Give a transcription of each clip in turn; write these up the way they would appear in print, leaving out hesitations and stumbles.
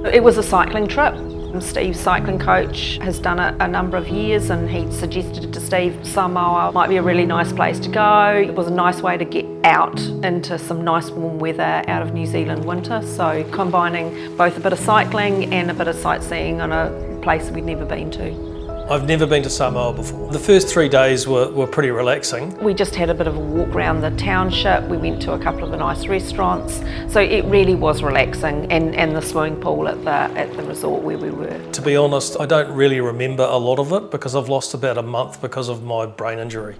It was a cycling trip. Steve's cycling coach has done it a number of years, and he suggested to Steve Samoa might be a really nice place to go. It was a nice way to get out into some nice warm weather out of New Zealand winter, so combining both a bit of cycling and a bit of sightseeing on a place we'd never been to. I've never been to Samoa before. The first 3 days were pretty relaxing. We just had a bit of a walk around the township. We went to a couple of the nice restaurants. So it really was relaxing, and the swimming pool at the resort where we were. To be honest, I don't really remember a lot of it because I've lost about a month because of my brain injury.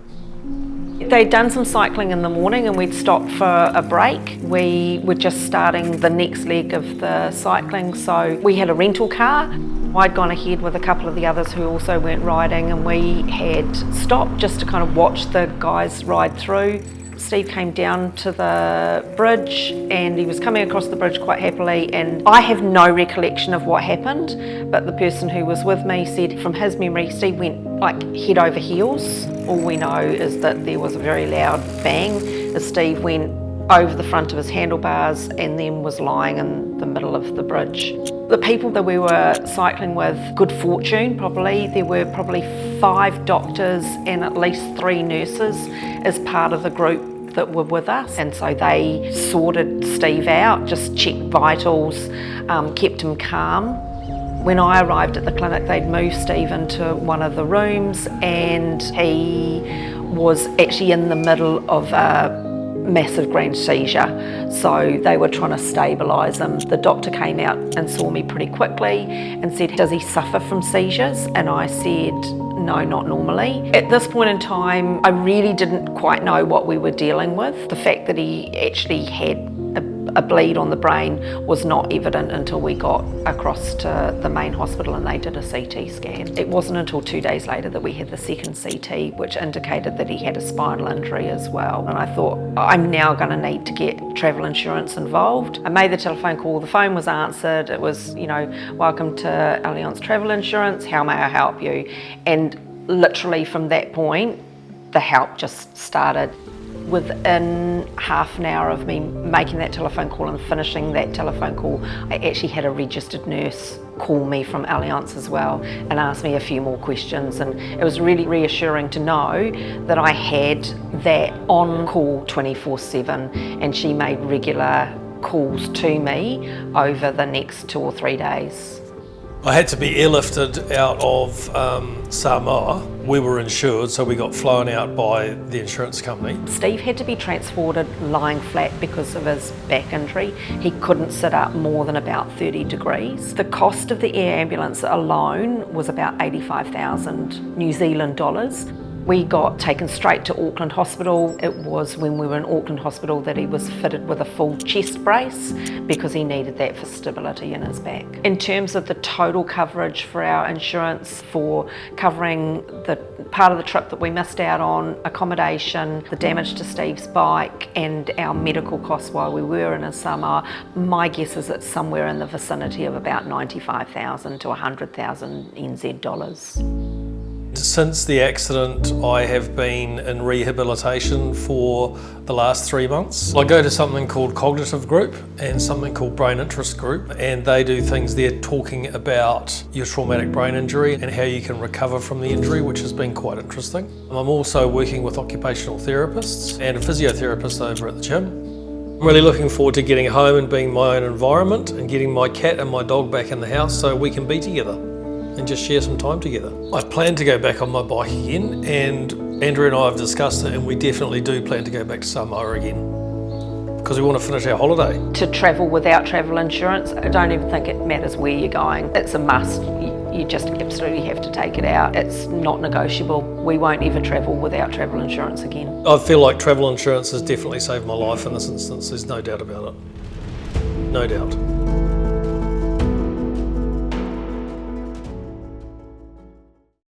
They'd done some cycling in the morning and we'd stopped for a break. We were just starting the next leg of the cycling, so we had a rental car. I'd gone ahead with a couple of the others who also weren't riding, and we had stopped just to kind of watch the guys ride through. Steve came down to the bridge and he was coming across the bridge quite happily, and I have no recollection of what happened, but the person who was with me said from his memory Steve went like head over heels. All we know is that there was a very loud bang as Steve went over the front of his handlebars and then was lying in the middle of the bridge. The people that we were cycling with, good fortune probably, there were probably 5 doctors and at least 3 nurses as part of the group that were with us, and so they sorted Steve out, just checked vitals, kept him calm. When I arrived at the clinic, they'd moved Steve into one of the rooms and he was actually in the middle of a massive grand seizure, so they were trying to stabilise him. The doctor came out and saw me pretty quickly and said, "Does he suffer from seizures?" And I said, "No, not normally." At this point in time, I really didn't quite know what we were dealing with. The fact that he actually had a bleed on the brain was not evident until we got across to the main hospital and they did a CT scan. It wasn't until 2 days later that we had the second CT, which indicated that he had a spinal injury as well. And I thought, I'm now going to need to get travel insurance involved. I made the telephone call, the phone was answered. It was, welcome to Allianz Travel Insurance, how may I help you? And literally from that point, the help just started. Within half an hour of me making that telephone call and finishing that telephone call, I actually had a registered nurse call me from Allianz as well and ask me a few more questions, and it was really reassuring to know that I had that on call 24/7, and she made regular calls to me over the next 2 or 3 days. I had to be airlifted out of Samoa. We were insured, so we got flown out by the insurance company. Steve had to be transported lying flat because of his back injury. He couldn't sit up more than about 30 degrees. The cost of the air ambulance alone was about 85,000 New Zealand dollars. We got taken straight to Auckland Hospital. It was when we were in Auckland Hospital that he was fitted with a full chest brace because he needed that for stability in his back. In terms of the total coverage for our insurance for covering the part of the trip that we missed out on, accommodation, the damage to Steve's bike and our medical costs while we were in Samoa, my guess is it's somewhere in the vicinity of about 95,000 to 100,000 NZ dollars. Since the accident, I have been in rehabilitation for the last 3 months. I go to something called Cognitive Group and something called Brain Interest Group, and they do things there talking about your traumatic brain injury and how you can recover from the injury, which has been quite interesting. I'm also working with occupational therapists and a physiotherapist over at the gym. I'm really looking forward to getting home and being my own environment and getting my cat and my dog back in the house so we can be together and just share some time together. I plan to go back on my bike again, and Andrew and I have discussed it, and we definitely do plan to go back to Samoa again because we want to finish our holiday. To travel without travel insurance, I don't even think it matters where you're going. It's a must. You just absolutely have to take it out. It's not negotiable. We won't ever travel without travel insurance again. I feel like travel insurance has definitely saved my life in this instance. There's no doubt about it. No doubt.